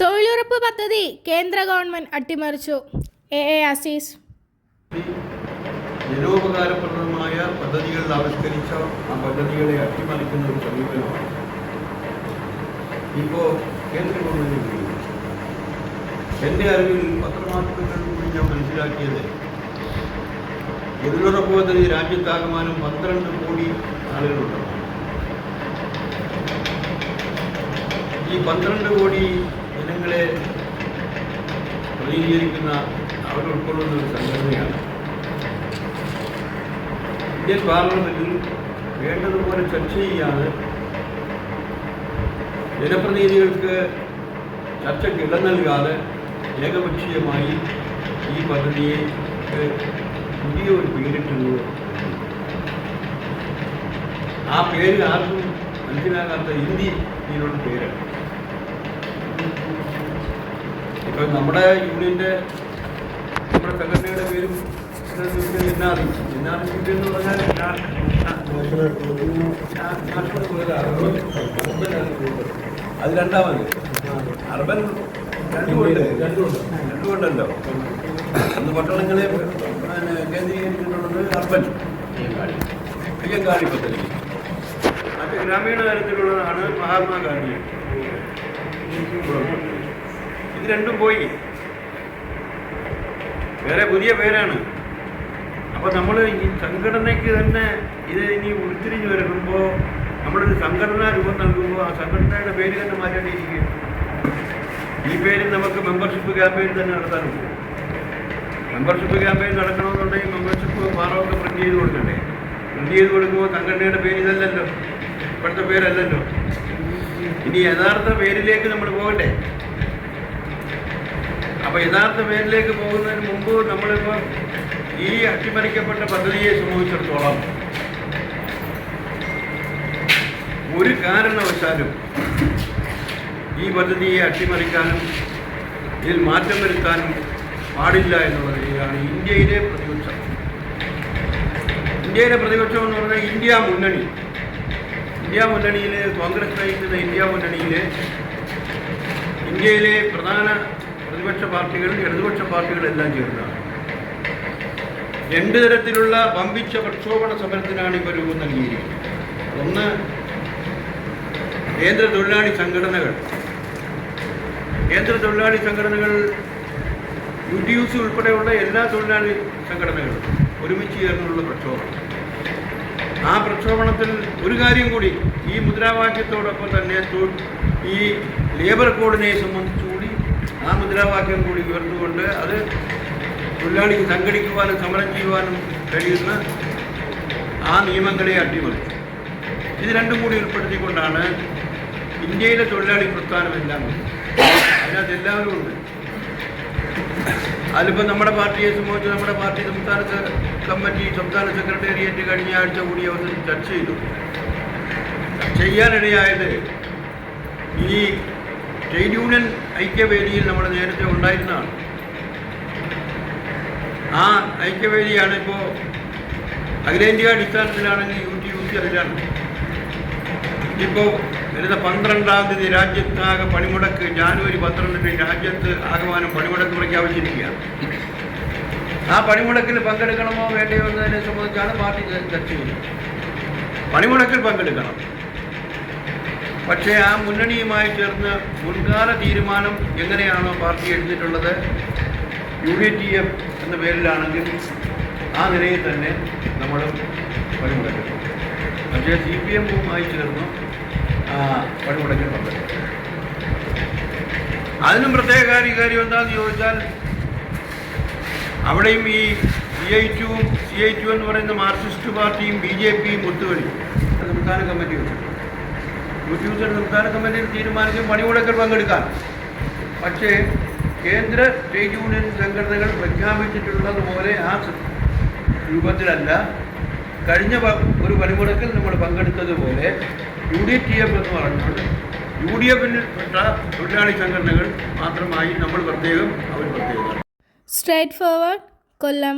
തൊഴിലുറപ്പ് പദ്ധതി കേന്ദ്ര ഗവൺമെന്റ് അട്ടിമറിച്ചു. എ അസീസ്. ജനോപകാരപ്രദമായ പദ്ധതികൾ ആവിഷ്കരിച്ച ആ പദ്ധതികളെ അട്ടിമറിക്കുന്ന ഒരു സമീപനമാണ് ഇപ്പോൾ കേന്ദ്ര ഗവൺമെന്റ് ഉപയോഗിച്ചത്. എൻ്റെ അറിവിൽ പത്രമാധ്യമങ്ങളിൽ കൂടി ഞാൻ മനസ്സിലാക്കിയത് തൊഴിലുറപ്പ് പദ്ധതി രാജ്യത്താകമാനം 12 കോടി ആളുകളുണ്ടാവും. ഈ 12 കോടി ജനങ്ങളെ പ്രതിനിധീകരിക്കുന്ന അവർ ഉൾക്കൊള്ളുന്ന ഒരു സംഘടനയാണ്. ഇന്ത്യൻ പാർലമെന്റിൽ വേണ്ടതുപോലെ ചർച്ച ചെയ്യാതെ ജനപ്രതിനിധികൾക്ക് ചർച്ചയ്ക്ക് ഇടം നൽകാതെ ഏകപക്ഷീയമായി ഈ പദ്ധതിയെ പുതിയ ഒരു പേരിട്ടുള്ളത്. ആ പേര് ആർക്കും മനസ്സിലാകാത്ത ഹിന്ദിയിലുള്ള പേരാണ്. ഇപ്പം നമ്മുടെ യൂണിയൻ്റെ നമ്മുടെ സംഘടനയുടെ പേരും എൻആർഇ എന്ന് പറഞ്ഞാൽ അത് രണ്ടാമത് അർബൻ രണ്ടുകൊണ്ടല്ലോ. അന്ന് പട്ടണങ്ങളെ കേന്ദ്രീകരിച്ചിട്ടുള്ളത് അർബൻ അയ്യങ്കാളി പദ്ധതി. മറ്റ് ഗ്രാമീണ തരത്തിലുള്ളതാണ് മഹാത്മാഗാന്ധി. ഇത് രണ്ടും പോയി, വേറെ പുതിയ പേരാണ്. അപ്പോൾ നമ്മൾ ഈ സംഘടനയ്ക്ക് തന്നെ ഇത് ഇനി ഉരുത്തിരിഞ്ഞ് വരുമ്പോൾ നമ്മളൊരു സംഘടനാ രൂപം നൽകുമ്പോൾ ആ സംഘടനയുടെ പേര് തന്നെ മാറ്റേണ്ടിയിരിക്കും. ഈ പേരിൽ നമുക്ക് മെമ്പർഷിപ്പ് ക്യാമ്പയിൻ തന്നെ നടത്താനുണ്ട്. മെമ്പർഷിപ്പ് ക്യാമ്പയിൻ നടക്കണമെന്നുണ്ടെങ്കിൽ മെമ്പർഷിപ്പ് ഫാറമൊക്കെ പ്രിന്റ് ചെയ്ത് കൊടുക്കണ്ടേ? പ്രിന്റ് ചെയ്ത് കൊടുക്കുമ്പോൾ സംഘടനയുടെ പേര് ഇതല്ലല്ലോ, ഇപ്പോഴത്തെ പേരല്ലല്ലോ. ഇനി യഥാർത്ഥ പേരിലേക്ക് നമ്മൾ പോകണ്ടേ? അപ്പോൾ യഥാർത്ഥ പേരിലേക്ക് പോകുന്നതിന് മുമ്പ് നമ്മളിപ്പോൾ ഈ അട്ടിമറിക്കപ്പെട്ട പദ്ധതിയെ സംബന്ധിച്ചിടത്തോളം ഒരു കാരണവശാലും ഈ പദ്ധതിയെ അട്ടിമറിക്കാനും ഇതിൽ മാറ്റം വരുത്താനും പാടില്ല എന്നുള്ളതാണ് ഇന്ത്യയിലെ പ്രതിപക്ഷം. ഇന്ത്യയിലെ പ്രതിപക്ഷം എന്ന് പറഞ്ഞാൽ ഇന്ത്യ മുന്നണിയിൽ കോൺഗ്രസ് നയിക്കുന്ന ഇന്ത്യയിലെ പ്രധാന പ്രതിപക്ഷ പാർട്ടികൾ, ഇടതുപക്ഷ പാർട്ടികളെല്ലാം ചേർന്നതാണ്. 2 തരത്തിലുള്ള വമ്പിച്ച പ്രക്ഷോഭണ സമരത്തിനാണ് ഇവർ രൂപം നൽകിയിരിക്കുന്നത്. ഒന്ന്, കേന്ദ്ര തൊഴിലാളി സംഘടനകൾ UTUC ഉൾപ്പെടെയുള്ള എല്ലാ തൊഴിലാളി സംഘടനകളും ഒരുമിച്ച് ചേർന്നുള്ള പ്രക്ഷോഭം. ആ പ്രക്ഷോഭണത്തിൽ ഒരു കാര്യം കൂടി, ഈ മുദ്രാവാക്യത്തോടൊപ്പം തന്നെ ഈ ലേബർ കോഡിനെ സംബന്ധിച്ചുകൂടി ആ മുദ്രാവാക്യം കൂടി ഉയർന്നുകൊണ്ട് അത് തൊഴിലാളിക്ക് സംഘടിക്കുവാനും സമരം ചെയ്യുവാനും കഴിയുന്ന ആ നിയമങ്ങളെ അട്ടിമറിച്ചു. ഇത് രണ്ടും കൂടി ഉൾപ്പെടുത്തിക്കൊണ്ടാണ് ഇന്ത്യയിലെ തൊഴിലാളി പ്രസ്ഥാനമെല്ലാം ഉണ്ട്. അതിനകത്ത് എല്ലാവരും ഉണ്ട്. അതിലിപ്പോൾ നമ്മുടെ പാർട്ടിയെ സംബന്ധിച്ച് നമ്മുടെ പാർട്ടി സംസ്ഥാന സെക്രട്ടേറിയറ്റ് കഴിഞ്ഞ ആഴ്ച കൂടി അവസരം ചർച്ച ചെയ്തു. ചെയ്യാനിടയായത് ഈ ട്രേഡ് യൂണിയൻ ഐക്യവേദിയിൽ നമ്മൾ നേരത്തെ ഉണ്ടായിരുന്നതാണ്. ആ ഐക്യവേദിയാണ് ഇപ്പോൾ അഖിലേന്ത്യാ അടിസ്ഥാനത്തിലാണെങ്കിൽ UTUC അതിലാണ്. ഇപ്പോൾ വരുന്ന 12-ാം തീയതി രാജ്യത്താകെ പണിമുടക്ക്, ജനുവരി 12-ന് രാജ്യത്ത് ആകമാനം പണിമുടക്ക് പ്രഖ്യാപിച്ചിരിക്കുകയാണ്. ആ പണിമുടക്കിൽ പങ്കെടുക്കണമോ വേണ്ടയോ എന്നതിനെ സംബന്ധിച്ചാണ് പാർട്ടി ചർച്ച ചെയ്യുന്നത്. പണിമുടക്കിൽ പങ്കെടുക്കണം. പക്ഷേ ആ മുന്നണിയുമായി ചേർന്ന് മുൻകാല തീരുമാനം എങ്ങനെയാണോ പാർട്ടി എടുത്തിട്ടുള്ളത്, UDTF എന്ന പേരിലാണെങ്കിൽ ആ നിലയിൽ തന്നെ നമ്മൾ പണിമുടക്കണം. പക്ഷേ CPM-വുമായി ചേർന്ന് പണിമുടക്കിൽ പങ്കെടുക്കും. അതിനും പ്രത്യേക കാര്യം എന്താണെന്ന് ചോദിച്ചാൽ, അവിടെയും ഈ CI2 എന്ന് പറയുന്ന മാർക്സിസ്റ്റ് പാർട്ടിയും BJPയും ഒത്തുകളി സംസ്ഥാന കമ്മിറ്റി വെച്ചു. UTUC സംസ്ഥാന കമ്മിറ്റിയിൽ തീരുമാനിക്കും പണിമുടക്കിൽ പങ്കെടുക്കാൻ. പക്ഷേ കേന്ദ്ര ട്രേഡ് യൂണിയൻ സംഘടനകൾ പ്രഖ്യാപിച്ചിട്ടുള്ളതുപോലെ ആ രൂപത്തിലല്ല. കഴിഞ്ഞ ഒരു പണിമുടക്കിൽ നമ്മൾ പങ്കെടുത്തതുപോലെ UDTF എന്ന് പറഞ്ഞുകൊണ്ട് UDF-ൽപ്പെട്ട തൊഴിലാളി സംഘടനകൾ മാത്രമായി നമ്മൾ പ്രത്യേകം, അവർ പ്രത്യേകം. സ്ട്രേറ്റ് ഫോർവേഡ്, കൊല്ലം.